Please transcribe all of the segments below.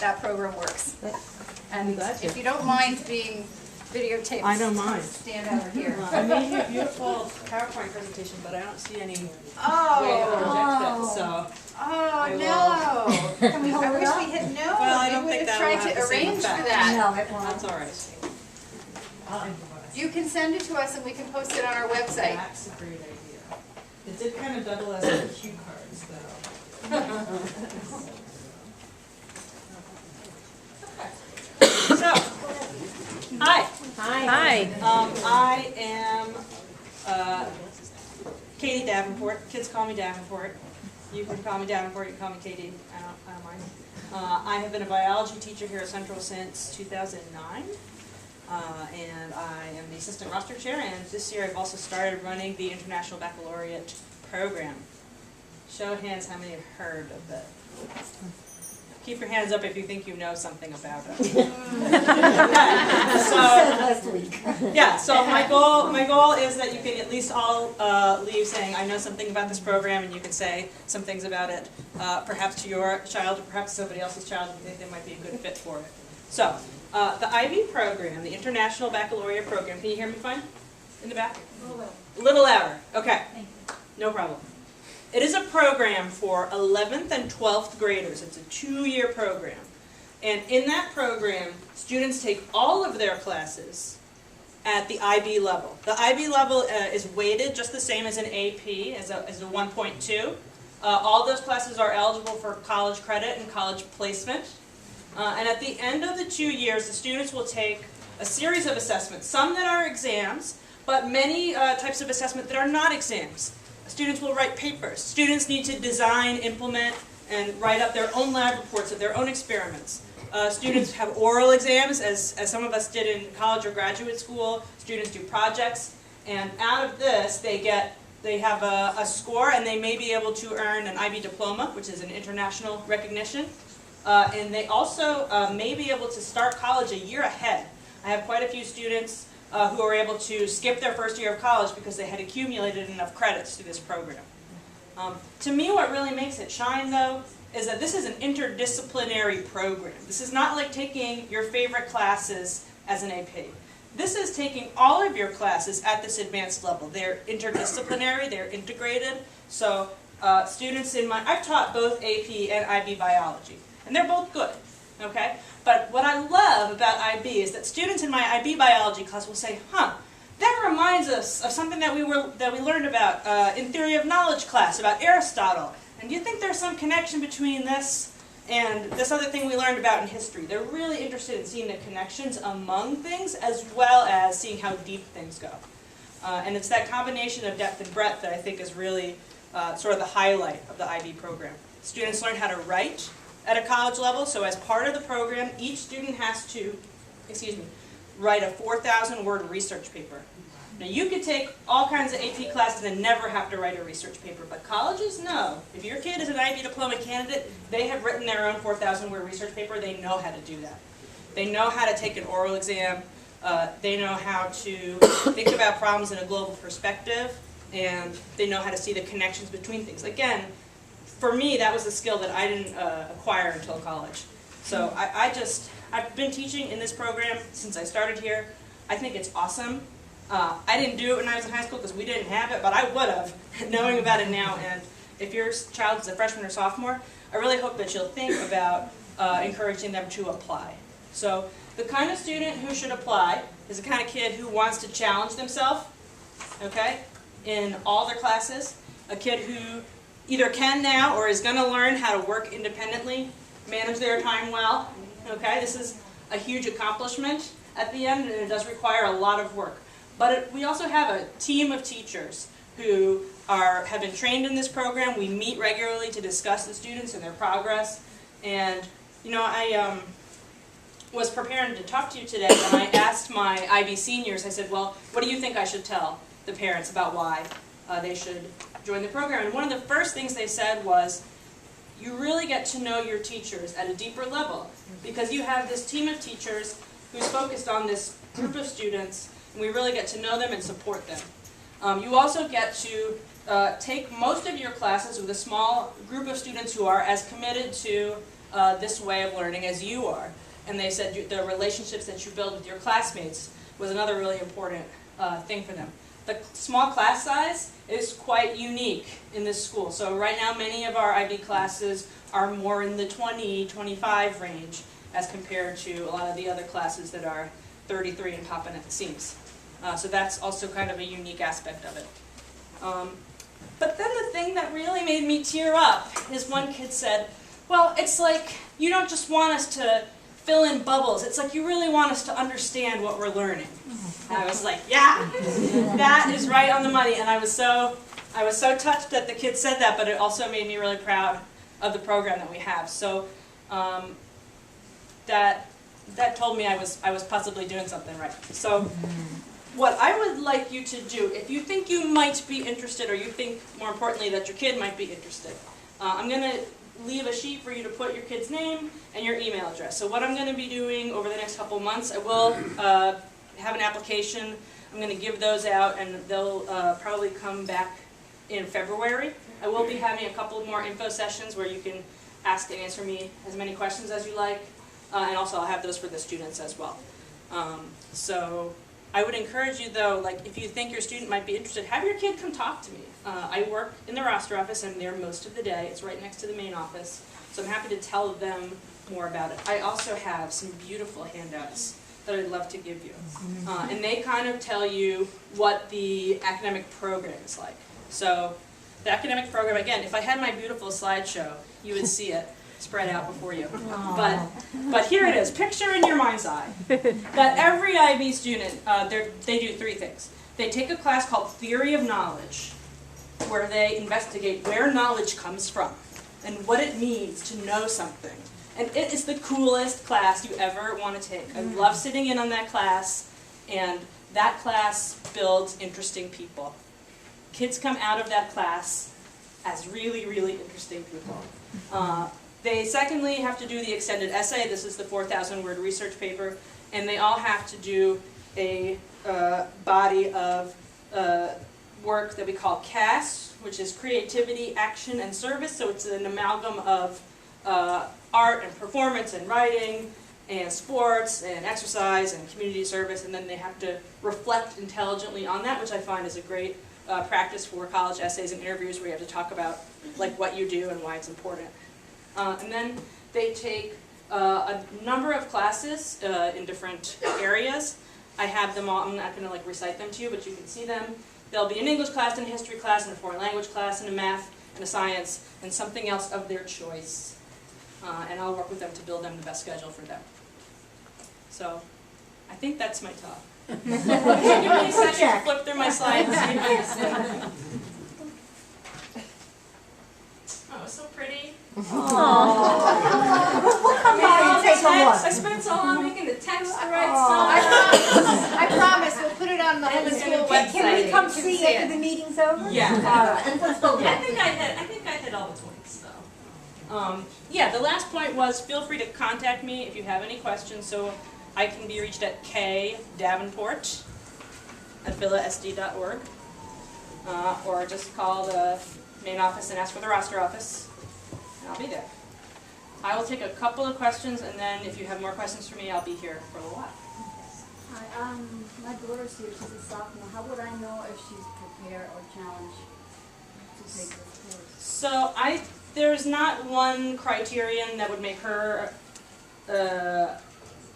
that program works. And glad to. if you don't mind being videotaped, I don't mind. stand over here. I made you a beautiful PowerPoint presentation, but I don't see any way to Oh, project it, so. oh will- no! Can we hold I it wish up? we had known. Well, I We don't would think have that'll tried have to the same arrange for effect. that. No, it won't. That's all right. You can send it to us and we can post it on our website. That's a great idea. It did kind of double as a cue cards, though. So, hi. Hi. I am Katie Davenport. Kids call me Davenport. You can call me Davenport, you can call me Katie. I don't mind. I have been a biology teacher here at Central since 2009. And I am the assistant roster chair, and this year I've also started running the International Baccalaureate program. Show of hands, how many have heard of it? Keep your hands up if you think you know something about it. Said So, last week. yeah, so my goal is that you can at least all leave saying, I know something about this program, and you can say some things about it, perhaps to your child, or perhaps somebody else's child, if you think they might be a good fit for it. So, the IB program, the International Baccalaureate program, can you hear me fine? In the back? A little louder, okay. No problem. It is a program for 11th and 12th graders. It's a 2-year program. And in that program, students take all of their classes at the IB level. The IB level is weighted just the same as an AP, as a 1.2. All those classes are eligible for college credit and college placement. And at the end of the 2 years, the students will take a series of assessments, some that are exams, but many types of assessment that are not exams. Students will write papers. Students need to design, implement, and write up their own lab reports of their own experiments. Students have oral exams, as some of us did in college or graduate school. Students do projects, and out of this, they have a score, and they may be able to earn an IB diploma, which is an international recognition. And they also may be able to start college a year ahead. I have quite a few students who are able to skip their first year of college because they had accumulated enough credits through this program. To me, what really makes it shine, though, is that this is an interdisciplinary program. This is not like taking your favorite classes as an AP. This is taking all of your classes at this advanced level. They're interdisciplinary, they're integrated. So students I've taught both AP and IB biology, and they're both good, okay? But what I love about IB is that students in my IB biology class will say, that reminds us of something that we learned about in theory of knowledge class, about Aristotle. And do you think there's some connection between this and this other thing we learned about in history? They're really interested in seeing the connections among things as well as seeing how deep things go. And it's that combination of depth and breadth that I think is really sort of the highlight of the IB program. Students learn how to write at a college level, so as part of the program, each student has to, write a 4,000-word research paper. Now you could take all kinds of AP classes and never have to write a research paper, but colleges know, if your kid is an IB diploma candidate, they have written their own 4,000-word research paper, they know how to do that. They know how to take an oral exam, they know how to think about problems in a global perspective, and they know how to see the connections between things. Again, for me, that was a skill that I didn't acquire until college. So I've been teaching in this program since I started here. I think it's awesome. I didn't do it when I was in high school because we didn't have it, but I would have, knowing about it now. And if your child is a freshman or sophomore, I really hope that you'll think about encouraging them to apply. So the kind of student who should apply is the kind of kid who wants to challenge themselves, okay, in all their classes. A kid who either can now or is going to learn how to work independently, manage their time well. Okay, this is a huge accomplishment at the end, and it does require a lot of work. But we also have a team of teachers who have been trained in this program. We meet regularly to discuss the students and their progress. And I was preparing to talk to you today, and I asked my IB seniors, I said, well, what do you think I should tell the parents about why they should join the program? And one of the first things they said was, you really get to know your teachers at a deeper level because you have this team of teachers who's focused on this group of students, and we really get to know them and support them. You also get to take most of your classes with a small group of students who are as committed to this way of learning as you are. And they said the relationships that you build with your classmates was another really important thing for them. The small class size is quite unique in this school. So right now many of our IB classes are more in the 20, 25 range as compared to a lot of the other classes that are 33 and popping at the seams. So that's also kind of a unique aspect of it. But then the thing that really made me tear up is one kid said, well, it's like you don't just want us to fill in bubbles, it's like you really want us to understand what we're learning. And I was like, yeah, that is right on the money. And I was so touched that the kid said that, but it also made me really proud of the program that we have. So that told me I was possibly doing something right. So what I would like you to do, if you think you might be interested, or you think, more importantly, that your kid might be interested, I'm going to leave a sheet for you to put your kid's name and your email address. So what I'm going to be doing over the next couple months, I will have an application. I'm going to give those out, and they'll probably come back in February. I will be having a couple more info sessions where you can ask and answer me as many questions as you like, and also I'll have those for the students as well. So I would encourage you, though, like if you think your student might be interested, have your kid come talk to me. I work in the roster office. I'm there most of the day. It's right next to the main office, so I'm happy to tell them more about it. I also have some beautiful handouts that I'd love to give you, and they kind of tell you what the academic program is like. So the academic program, again, if I had my beautiful slideshow, you would see it spread out before you. But here it is. Picture in your mind's eye that every IB student, they do three things. They take a class called Theory of Knowledge, where they investigate where knowledge comes from and what it means to know something. And it is the coolest class you ever want to take. I love sitting in on that class, and that class builds interesting people. Kids come out of that class as really, really interesting people. They secondly have to do the extended essay. This is the 4,000-word research paper, and they all have to do a body of work that we call CAST, which is Creativity, Action, and Service. So it's an amalgam of art and performance and writing and sports and exercise and community service, and then they have to reflect intelligently on that, which I find is a great practice for college essays and interviews where you have to talk about like what you do and why it's important. And then they take a number of classes in different areas. I have them all. I'm not going to like recite them to you, but you can see them. There'll be an English class, and a history class, and a foreign language class, and a math, and a science, and something else of their choice. And I'll work with them to build them the best schedule for them. So I think that's my talk. Give me a second to flip through my slides and see if I can see. Oh, it's so pretty. I spent so long making the text the right size. I promise, we'll put it on the home school website. Can we come You can see after the meeting's over? Yeah. All right, let's go I back. think I hit all the points, though. Yeah, the last point was feel free to contact me if you have any questions. So I can be reached at kdavenport@philasd.org, or just call the main office and ask for the roster office, and I'll be there. I will take a couple of questions, and then if you have more questions for me, I'll be here for a little while. Hi, my daughter's here, she's a sophomore. How would I know if she's prepared or challenged to take this course? So there's not one criterion that would make her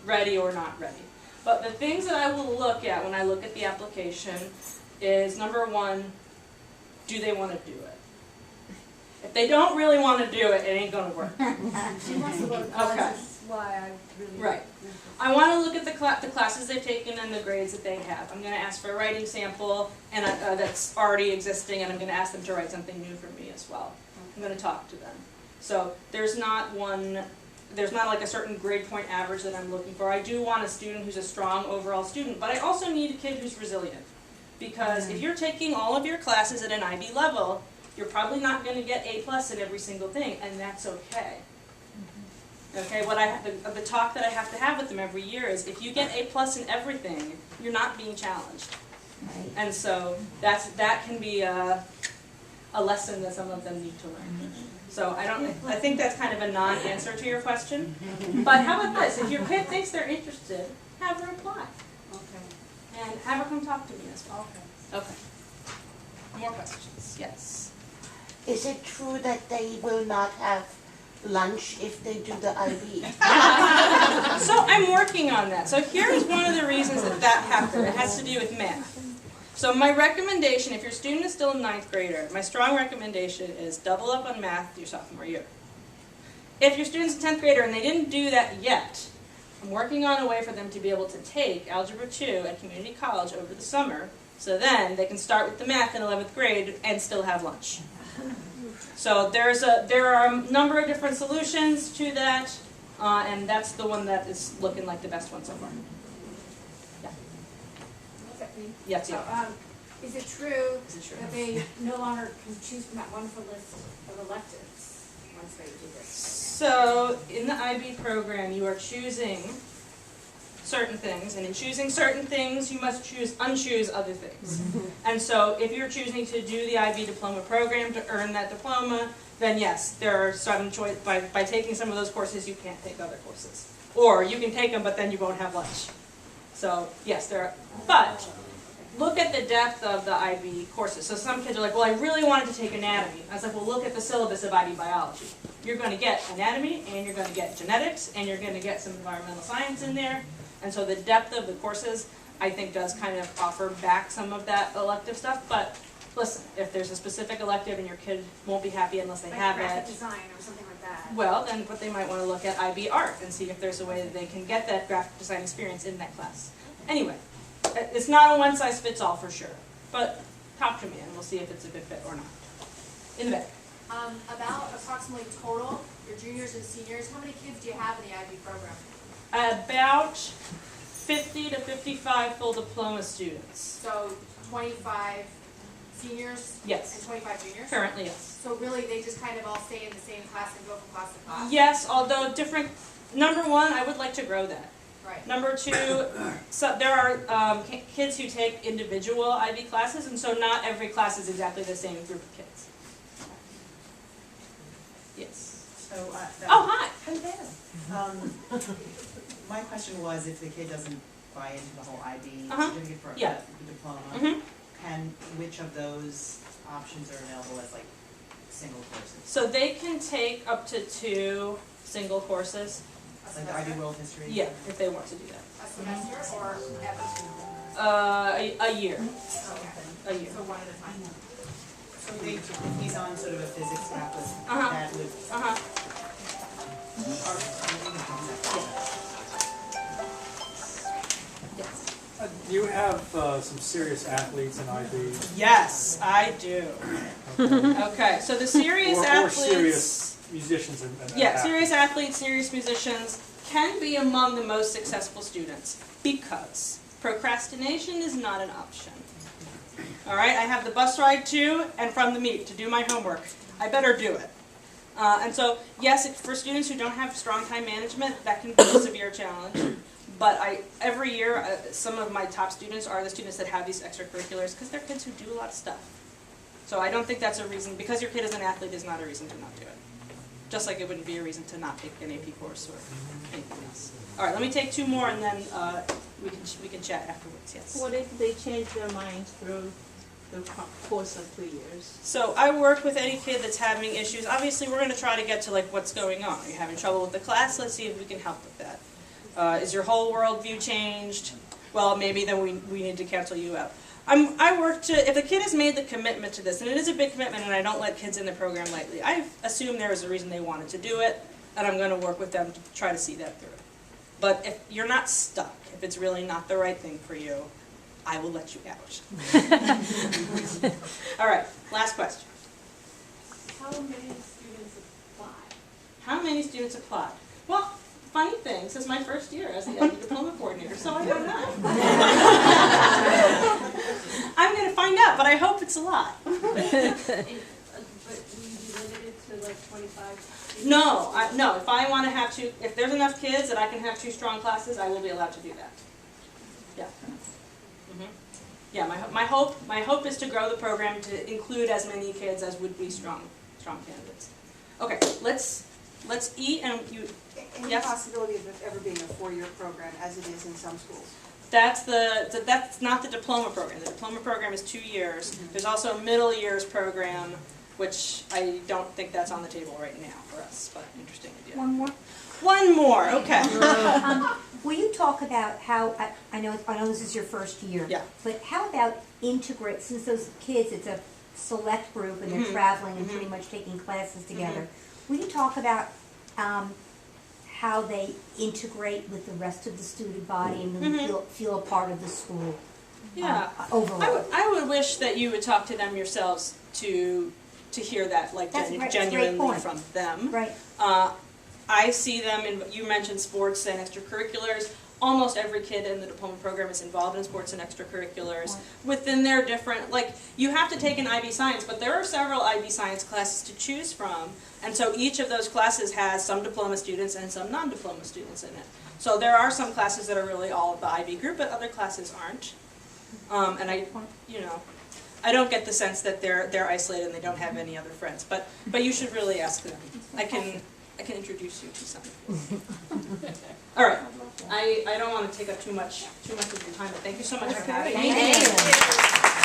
ready or not ready. But the things that I will look at when I look at the application is, number one, do they want to do it? If they don't really want to do it, it ain't going to work. She wants to go to college, Okay. that's why I really... Right. I want to look at the classes they've taken and the grades that they have. I'm going to ask for a writing sample and that's already existing, and I'm going to ask them to write something new for me as well. I'm going to talk to them. So there's not like a certain grade point average that I'm looking for. I do want a student who's a strong overall student, but I also need a kid who's resilient. Because if you're taking all of your classes at an IB level, you're probably not going to get A+ in every single thing, and that's okay. Okay, the talk that I have to have with them every year is, if you get A+ in everything, you're not being challenged. Right. And so that can be a lesson that some of them need to learn. So I think that's kind of a non-answer to your question. But how about this? If your kid thinks they're interested, have her apply. Okay. And have her come talk to me as well. Okay. Okay. More questions? Yes. Is it true that they will not have lunch if they do the IB? So I'm working on that. So here's one of the reasons that happened. It has to do with math. So my recommendation, if your student is still a 9th grader, my strong recommendation is double up on math your sophomore year. If your student's a 10th grader and they didn't do that yet, I'm working on a way for them to be able to take Algebra 2 at community college over the summer, so then they can start with the math in 11th grade and still have lunch. So there are a number of different solutions to that, and that's the one that is looking like the best one so far. Yeah. Yes, yeah. Is it true Is it true? that they no longer can choose from that wonderful list of electives once they do this? So in the IB program, you are choosing certain things, and in choosing certain things, you must unchoose other things. And so if you're choosing to do the IB diploma program to earn that diploma, then yes, there are some choice, by taking some of those courses, you can't take other courses. Or you can take them, but then you won't have lunch. So yes, there are, but look at the depth of the IB courses. So some kids are like, well, I really wanted to take anatomy. I was like, well, look at the syllabus of IB biology. You're going to get anatomy, and you're going to get genetics, and you're going to get some environmental science in there. And so the depth of the courses, I think, does kind of offer back some of that elective stuff. But listen, if there's a specific elective and your kid won't be happy unless they Like have graphic it, design or something like that? well, then what they might want to look at IB art and see if there's a way that they can get that graphic design experience in that class. Anyway, it's not a one-size-fits-all for sure. But talk to me and we'll see if it's a good fit or not. In the back. About approximately total, your juniors and seniors, how many kids do you have in the IB program? About 50 to 55 full diploma students. So 25 seniors Yes. and 25 juniors? Currently, yes. So really, they just kind of all stay in the same class and go from class to class? Yes, although different. Number one, I would like to grow that. Right. Number two, so there are kids who take individual IB classes, and so not every class is exactly the same group of kids. Yes. So, Oh, hi. My question was, if the kid doesn't buy into the whole IB Uh-huh. certificate for Yeah. the diploma, Mm-hmm. which of those options are available as like single courses? So they can take up to 2 single courses. A Like the IB semester? World History? Yeah, if they want to do that. A semester or ever? A year. Okay. A year. So one at a time? So if he's on sort of a physics campus, Uh-huh. that would, Uh-huh. Yes. You have some serious athletes in IB. Yes, I do. Okay, so the serious Or athletes. serious musicians and Yeah, athletes. serious athletes, serious musicians can be among the most successful students because procrastination is not an option. All right, I have the bus ride to and from the meet to do my homework. I better do it. And so, yes, for students who don't have strong time management, that can be a severe challenge. But every year, some of my top students are the students that have these extracurriculars because they're kids who do a lot of stuff. So I don't think that's a reason, because your kid is an athlete is not a reason to not do it. Just like it wouldn't be a reason to not take an AP course or anything else. All right, let me take 2 more and then we can chat afterwards, yes. What if they change their minds through the course of 3 years? So I work with any kid that's having issues. Obviously, we're going to try to get to like what's going on. Are you having trouble with the class? Let's see if we can help with that. Is your whole worldview changed? Well, maybe then we need to cancel you out. I work to, if a kid has made the commitment to this, and it is a big commitment, and I don't let kids in the program lightly, I assume there is a reason they wanted to do it, and I'm going to work with them to try to see that through. But if you're not stuck, if it's really not the right thing for you, I will let you out. All right, last question. How many students apply? How many students applied? Well, funny thing, this is my first year as the diploma coordinator, so I don't know. I'm going to find out, but I hope it's a lot. But will you be limited to like 25? No, no. If I want to have 2, if there's enough kids that I can have 2 strong classes, I will be allowed to do that. Yeah. Yeah. My hope is to grow the program to include as many kids as would be strong candidates. Okay, let's eat and you, Any Yes? possibility of it ever being a four-year program, as it is in some schools? that's that's not the diploma program. The diploma program is 2 years. There's also a middle years program, which I don't think that's on the table right now for us, but interesting idea. One more. One more, okay. Will you talk about how, I know this is your first year. Yeah. But how about integrate, since those kids, it's a select group and they're Mhm. traveling and Mhm. pretty much taking classes together. Will you talk about how they integrate with the rest of the student body and really Mhm. feel a part of the school? Yeah. Overall. I would wish that you would talk to them yourselves to hear that, like, That's right, that's a great genuinely point. from them. Right. I see them in, you mentioned sports and extracurriculars. Almost every kid in the diploma program is involved in sports and extracurriculars. Within their different, like, you have to take an IB Science, but there are several IB Science classes to choose from. And so each of those classes has some diploma students and some non-diploma students in it. So there are some classes that are really all of the IB group, but other classes aren't. And I don't get the sense that they're isolated and they don't have any other friends, but you should really ask them. I can introduce you to some. All right, I don't want to take up too much of your time, but thank you so much for having me. Thank you.